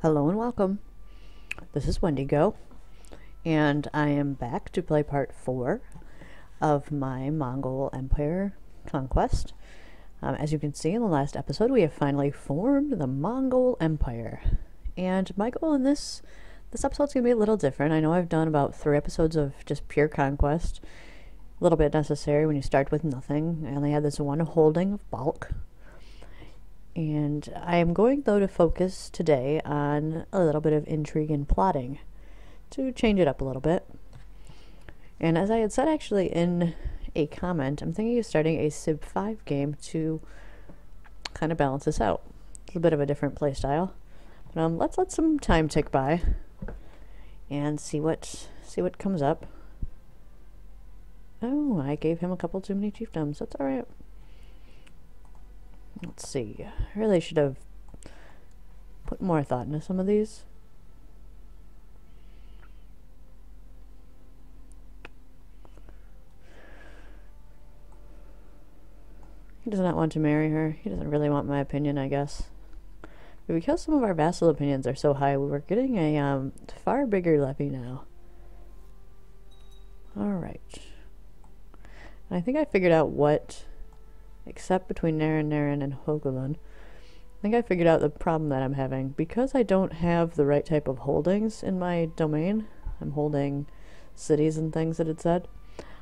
Hello and welcome. This is Wendigo, and I am back to play part 4 of my Mongol Empire conquest. As you can see in the last episode, we have finally formed the Mongol Empire. And my goal in this episode is going to be a little different. I know I've done about 3 episodes of just pure conquest. A little bit necessary when you start with nothing. I only had this one holding of bulk. And I am going, though, to focus today on a little bit of intrigue and plotting to change it up a little bit. And as I had said actually in a comment, I'm thinking of starting a Civ 5 game to kind of balance this out. It's a bit of a different play style. But let's let some time tick by and see what comes up. Oh, I gave him a couple too many chiefdoms. That's alright. Let's see. I really should have put more thought into some of these. He does not want to marry her. He doesn't really want my opinion, I guess. But because some of our vassal opinions are so high, we're getting a far bigger levy now. Alright. I think I figured out what... Except between Naren and Hogolun. I think I figured out the problem that I'm having. Because I don't have the right type of holdings in my domain, I'm holding cities and things that it said,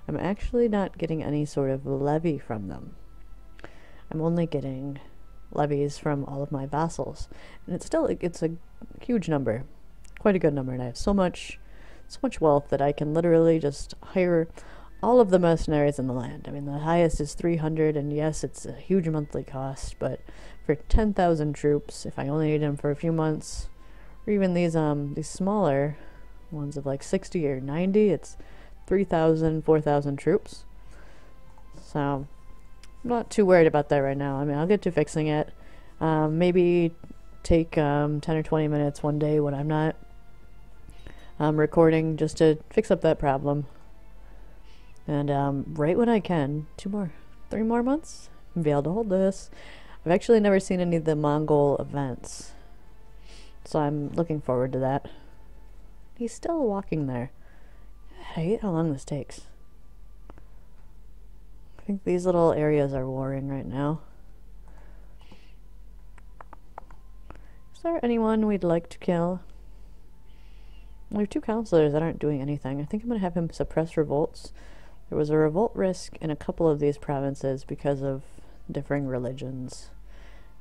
I'm actually not getting any sort of levy from them. I'm only getting levies from all of my vassals. And it's a huge number. Quite a good number, and I have so much wealth that I can literally just hire all of the mercenaries in the land. I mean, the highest is 300, and yes, it's a huge monthly cost, but for 10,000 troops, if I only need them for a few months, or even these smaller ones of like 60 or 90, it's 3,000, 4,000 troops. So, I'm not too worried about that right now. I mean, I'll get to fixing it. Maybe take 10 or 20 minutes one day when I'm not recording just to fix up that problem. And right when I can, 3 more months, I'll be able to hold this. I've actually never seen any of the Mongol events, so I'm looking forward to that. He's still walking there. I hate how long this takes. I think these little areas are warring right now. Is there anyone we'd like to kill? We have 2 counselors that aren't doing anything. I think I'm going to have him suppress revolts. There was a revolt risk in a couple of these provinces because of differing religions.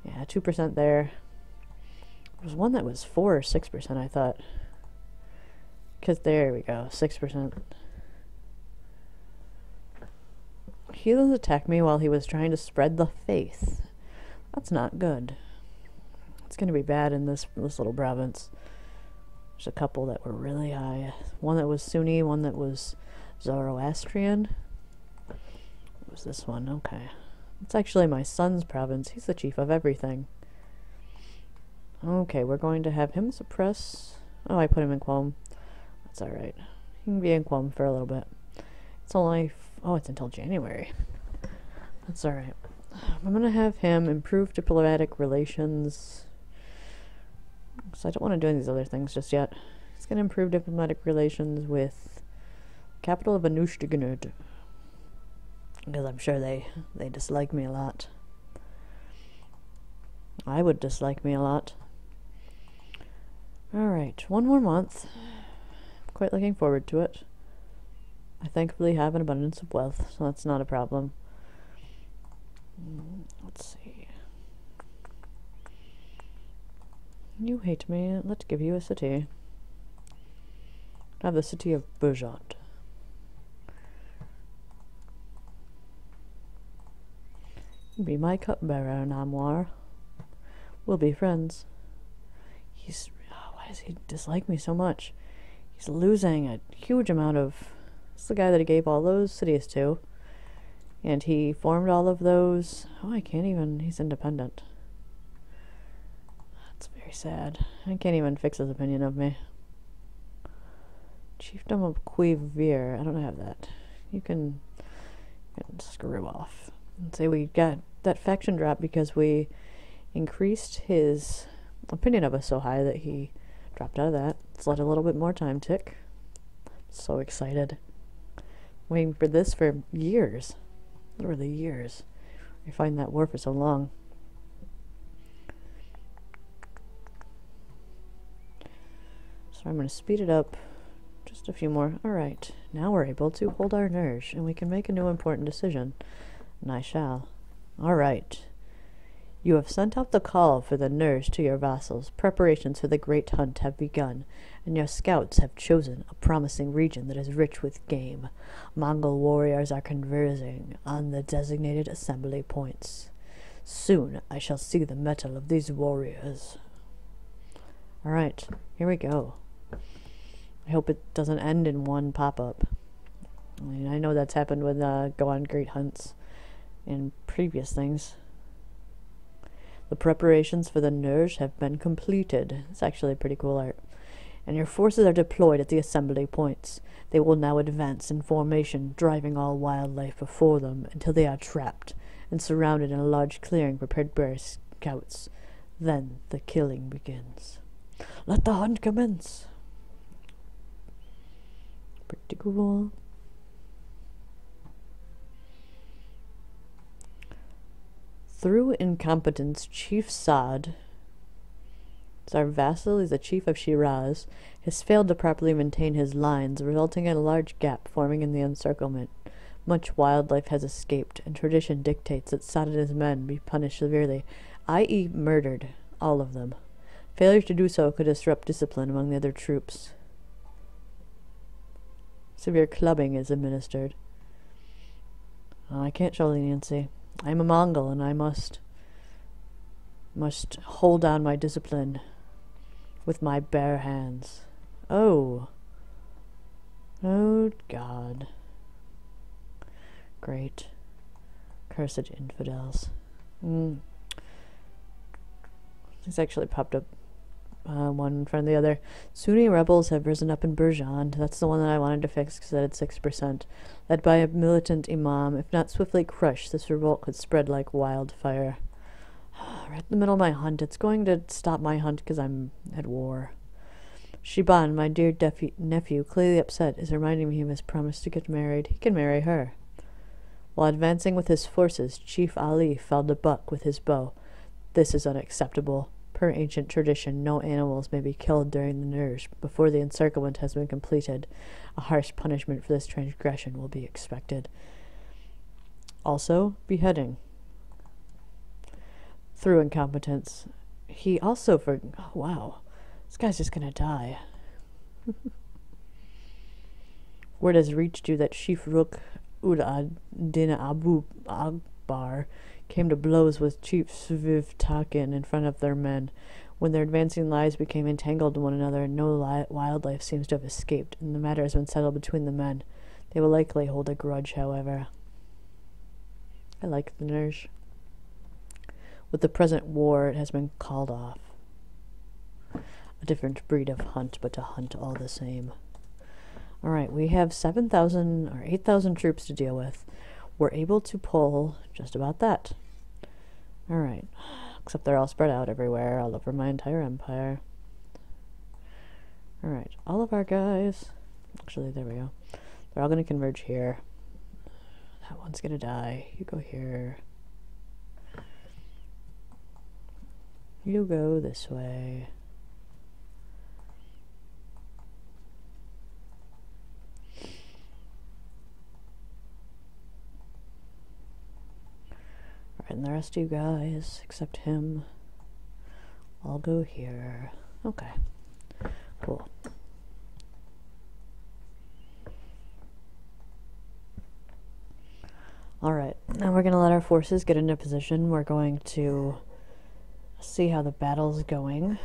Yeah, 2% there. There was one that was 4 or 6%, I thought. Because there we go, 6%. He attacked me while he was trying to spread the faith. That's not good. It's going to be bad in this little province. There's a couple that were really high. One that was Sunni, one that was Zoroastrian. What was this one? Okay. It's actually my son's province. He's the chief of everything. Okay, we're going to have him suppress... Oh, I put him in Quom. That's alright. He can be in Quom for a little bit. It's only... Oh, it's until January. That's alright. I'm going to have him improve diplomatic relations. So I don't want to do any of these other things just yet. He's going to improve diplomatic relations with capital of Anushtiganud, because I'm sure they dislike me a lot. I would dislike me a lot. Alright, 1 more month. I'm quite looking forward to it. I thankfully have an abundance of wealth, so that's not a problem. Let's see. You hate me. Let's give you a city. I have the city of Bujat. Be my cupbearer, Namwar. We'll be friends. Why does he dislike me so much? He's losing a huge amount of... It's the guy that he gave all those cities to. And he formed all of those... Oh, I can't even... He's independent. That's very sad. I can't even fix his opinion of me. Chiefdom of Quivir. I don't have that. You can screw off. Let's say we got that faction drop because we increased his opinion of us so high that he dropped out of that. Let's let a little bit more time tick. So excited. Waiting for this for years. Literally years. I find that war for so long. So I'm going to speed it up just a few more. Alright, now we're able to hold our nerve, and we can make a new important decision. And I shall. Alright. You have sent out the call for the nerve to your vassals. Preparations for the great hunt have begun, and your scouts have chosen a promising region that is rich with game. Mongol warriors are converging on the designated assembly points. Soon I shall see the mettle of these warriors. Alright, here we go. I hope it doesn't end in one pop-up. I mean, I know that's happened with Go on Great Hunts and previous things. The preparations for the Nerj have been completed. It's actually pretty cool art. And your forces are deployed at the assembly points. They will now advance in formation, driving all wildlife before them until they are trapped and surrounded in a large clearing prepared by scouts. Then the killing begins. Let the hunt commence. Pretty cool. Through incompetence, Chief Saad, our vassal is the chief of Shiraz, has failed to properly maintain his lines, resulting in a large gap forming in the encirclement. Much wildlife has escaped, and tradition dictates that Saad and his men be punished severely, i.e. murdered, all of them. Failure to do so could disrupt discipline among the other troops. Severe clubbing is administered. I can't show leniency. I'm a Mongol, and I must hold down my discipline with my bare hands. Oh. Oh, God. Great. Cursed infidels. It's actually popped up one in front of the other. Sunni rebels have risen up in Burjan. That's the one that I wanted to fix because it had 6%. Led by a militant imam, if not swiftly crushed, this revolt could spread like wildfire. Right in the middle of my hunt. It's going to stop my hunt because I'm at war. Shiban, my dear nephew, clearly upset, is reminding me of his promise to get married. He can marry her. While advancing with his forces, Chief Ali felled a buck with his bow. This is unacceptable. Per ancient tradition, no animals may be killed during the Nerj before the encirclement has been completed. A harsh punishment for this transgression will be expected. Also, beheading. Through incompetence. He also oh, wow. This guy's just gonna die. Word has reached you that Chief Ruk Ud-ad-Din Abu Akbar came to blows with Chief Sviv Takin in front of their men. When their advancing lives became entangled in one another, no wildlife seems to have escaped, and the matter has been settled between the men. They will likely hold a grudge, however. I like the Nerj. With the present war, it has been called off. A different breed of hunt, but to hunt all the same. Alright, we have 7,000 or 8,000 troops to deal with. We're able to pull just about that. Alright. Except they're all spread out everywhere, all over my entire empire. Alright, all of our guys... Actually, there we go. They're all going to converge here. That one's going to die. You go here. You go this way. And the rest of you guys, except him, I'll go here. Okay. Cool. Alright, now we're going to let our forces get into position. We're going to see how the battle's going.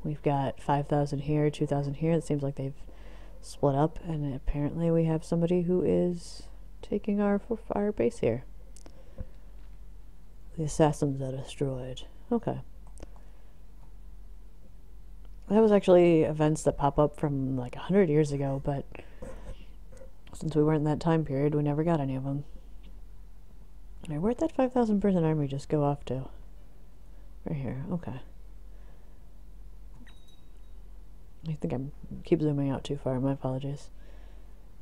We've got 5,000 here, 2,000 here. It seems like they've split up, and apparently we have somebody who is taking our base here. The assassins are destroyed. Okay. That was actually events that pop up from like 100 years ago, but since we weren't in that time period, we never got any of them. Alright, where'd that 5,000 person army just go off to? Right here, okay. I think I keep zooming out too far, my apologies.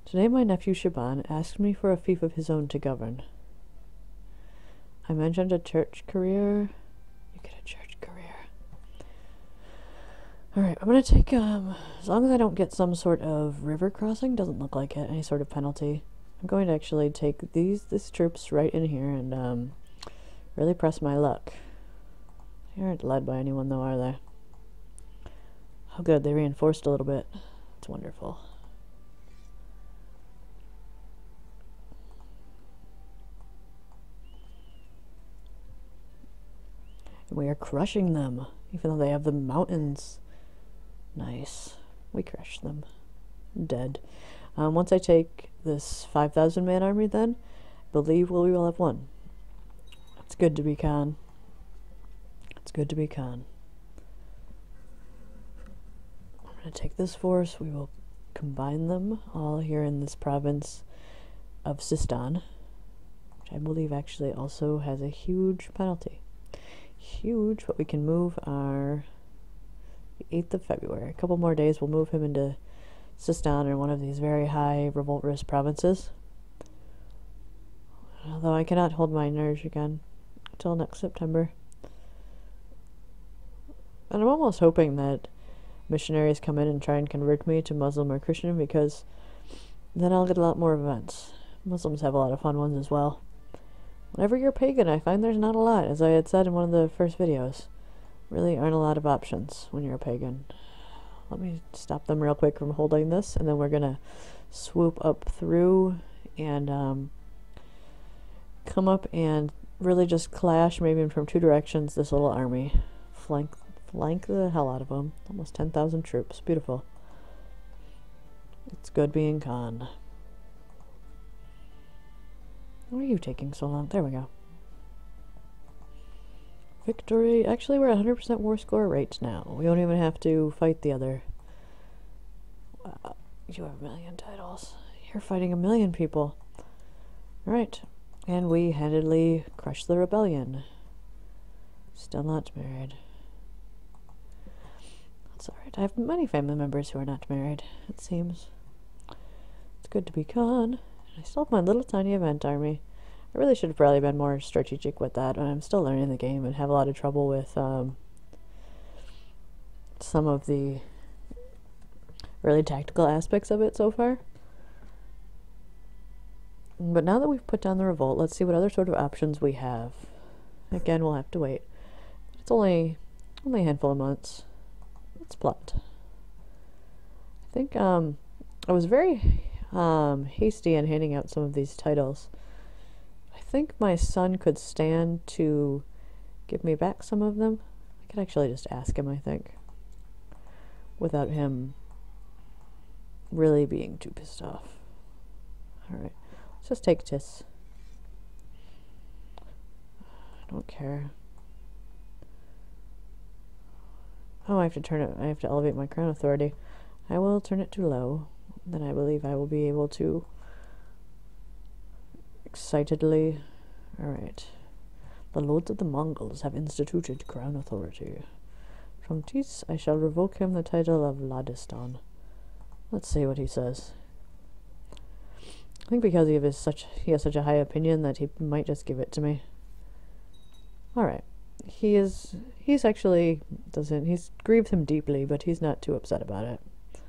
Today my nephew Shaban asked me for a fief of his own to govern. I mentioned a church career. You get a church career. Alright, I'm gonna take, as long as I don't get some sort of river crossing, doesn't look like it, any sort of penalty, I'm going to actually take these troops right in here and, really press my luck. They aren't led by anyone though, are they? Oh good, they reinforced a little bit. That's wonderful. And we are crushing them, even though they have the mountains. Nice. We crushed them. Dead. Once I take this 5,000 man army then, I believe we will have won. It's good to be Khan. It's good to be Khan. I'm going to take this force. We will combine them all here in this province of Sistan, which I believe actually also has a huge penalty. Huge, but we can move our 8th of February. A couple more days, we'll move him into Sistan, or one of these very high revolt risk provinces. Although I cannot hold my nerves again until next September. And I'm almost hoping that missionaries come in and try and convert me to Muslim or Christian, because then I'll get a lot more events. Muslims have a lot of fun ones as well. Whenever you're pagan, I find there's not a lot, as I had said in one of the first videos. Really aren't a lot of options when you're a pagan. Let me stop them real quick from holding this, and then we're gonna swoop up through and come up and really just clash, maybe from two directions, this little army. Flank the hell out of them. Almost 10,000 troops. Beautiful. It's good being Khan. Why are you taking so long? There we go. Victory. Actually, we're at 100% war score right now. We don't even have to fight the other. Wow. You have 1,000,000 titles. You're fighting 1,000,000 people. Alright. And we handedly crushed the rebellion. Still not married. That's alright. I have many family members who are not married, it seems. It's good to be Khan. I still have my little tiny event army. I really should have probably been more strategic with that, and I'm still learning the game and have a lot of trouble with some of the really tactical aspects of it so far. But now that we've put down the revolt, let's see what other sort of options we have. Again, we'll have to wait. It's only a handful of months. Let's plot. I think I was very hasty in handing out some of these titles. I think my son could stand to give me back some of them. I could actually just ask him, I think, without him really being too pissed off. Alright, let's just take Tis. I don't care. Oh, I have to turn it, I have to elevate my crown authority. I will turn it to low. Then I believe I will be able to excitedly. Alright. The lords of the Mongols have instituted crown authority. From Tis I shall revoke him the title of Vladistan. Let's see what he says. I think because he has such a high opinion that he might just give it to me. Alright. He's actually he's grieved him deeply, but he's not too upset about it. I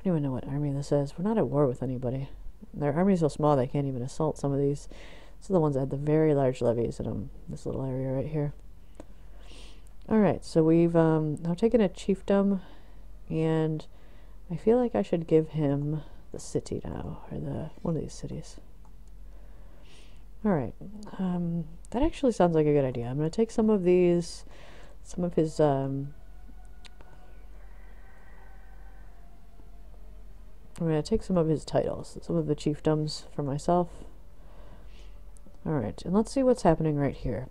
don't even know what army this is. We're not at war with anybody. Their army's so small they can't even assault some of these. So the ones that had the very large levies in this little area right here. Alright, so we've now taken a chiefdom, and I feel like I should give him the city now, or one of these cities. Alright, that actually sounds like a good idea. I'm going to take some of his, I'm going to take some of his titles, some of the chiefdoms for myself. Alright, and let's see what's happening right here.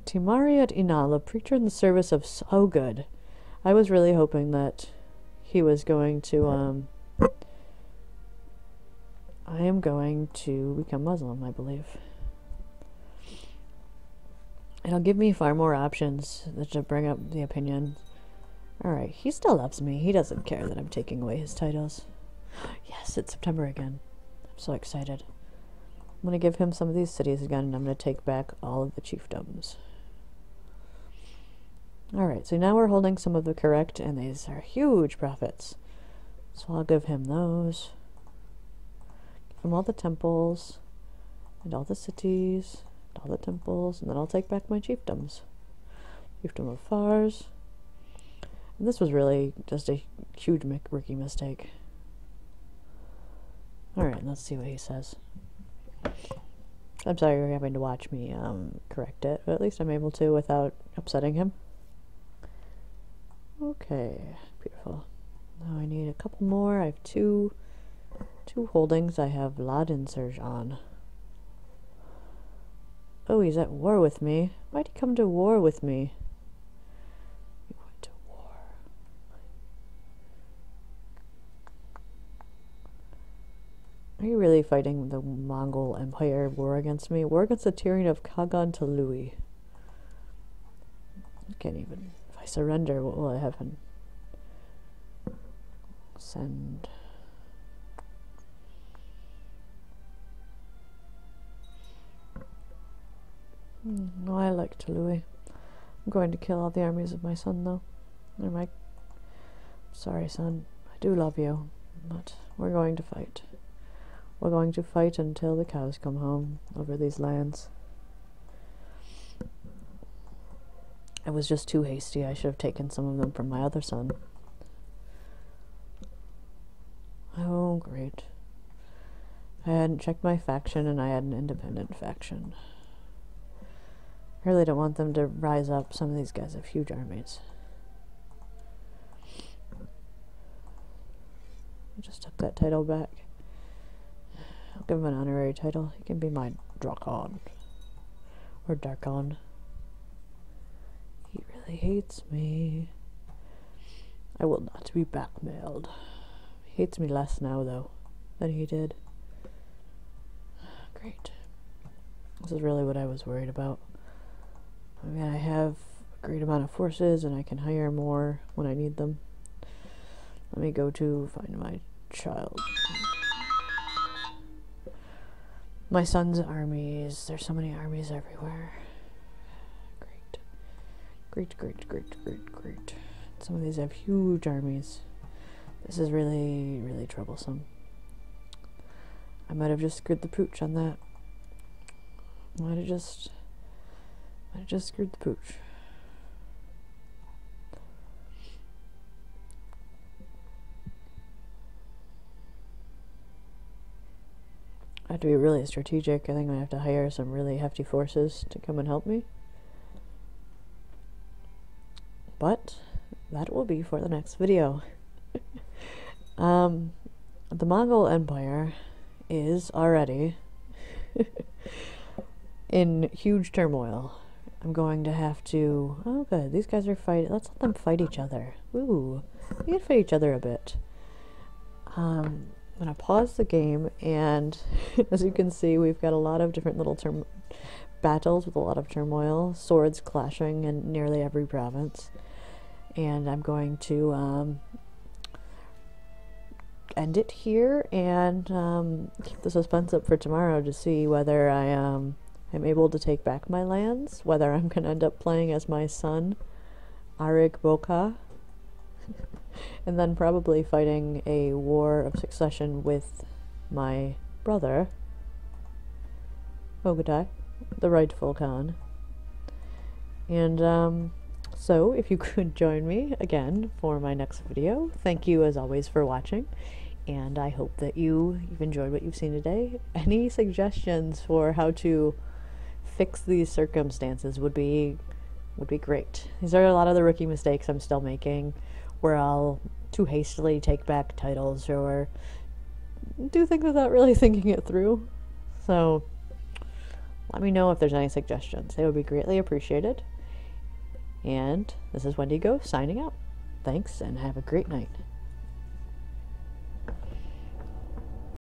Timariat Inal, a preacher in the service of... Oh, good. I was really hoping that he was going to, I am going to become Muslim, I believe. It'll give me far more options to bring up the opinion. Alright, he still loves me. He doesn't care that I'm taking away his titles. Yes, it's September again. I'm so excited. I'm going to give him some of these cities again, and I'm going to take back all of the chiefdoms. Alright, so now we're holding some of the correct, and these are huge profits. So I'll give him those. Give him all the temples, and all the cities, and all the temples, and then I'll take back my chiefdoms. Chiefdom of Fars. And this was really just a huge rookie mistake. Alright, let's see what he says. I'm sorry you're having to watch me correct it, but at least I'm able to without upsetting him. Okay, beautiful. Now I need a couple more. I have two holdings. I have Ladin Serjan. Oh, he's at war with me. Why'd he come to war with me? He went to war. Are you really fighting the Mongol Empire war against me? War against the tyranny of Kagan Tolui. I can't even... If I surrender, what will happen? Send... No, I like Tolui. I'm going to kill all the armies of my son, though. Or my... Sorry, son. I do love you. But we're going to fight. We're going to fight until the cows come home over these lands. I was just too hasty. I should have taken some of them from my other son. Oh, great. I hadn't checked my faction, and I had an independent faction. I really don't want them to rise up. Some of these guys have huge armies. I just took that title back. I'll give him an honorary title. He can be my Drakon. Or Darkon. He really hates me. I will not be blackmailed. He hates me less now, though, than he did. Great. This is really what I was worried about. I mean, I have a great amount of forces, and I can hire more when I need them. Let me go to find my child. My son's armies. There's so many armies everywhere. Great. Great, great, great, great, great. Some of these have huge armies. This is really, really troublesome. I might have just screwed the pooch on that. Might have just screwed the pooch. I have to be really strategic. I think I have to hire some really hefty forces to come and help me. But that will be for the next video. The Mongol Empire is already in huge turmoil. I'm going to have to... Oh, good. These guys are fighting. Let's let them fight each other. Ooh. We can fight each other a bit. I'm going to pause the game, and as you can see, we've got a lot of different little battles with a lot of turmoil. Swords clashing in nearly every province. And I'm going to end it here and keep the suspense up for tomorrow to see whether I am able to take back my lands, whether I'm going to end up playing as my son, Arik Boka, and then probably fighting a war of succession with my brother, Ogatai, the rightful Khan. And so if you could join me again for my next video. Thank you as always for watching, and I hope that you've enjoyed what you've seen today. Any suggestions for how to fix these circumstances would be great. These are a lot of the rookie mistakes I'm still making, where I'll too hastily take back titles or do things without really thinking it through. So let me know if there's any suggestions. They would be greatly appreciated. And this is Wendigo signing out. Thanks, and have a great night.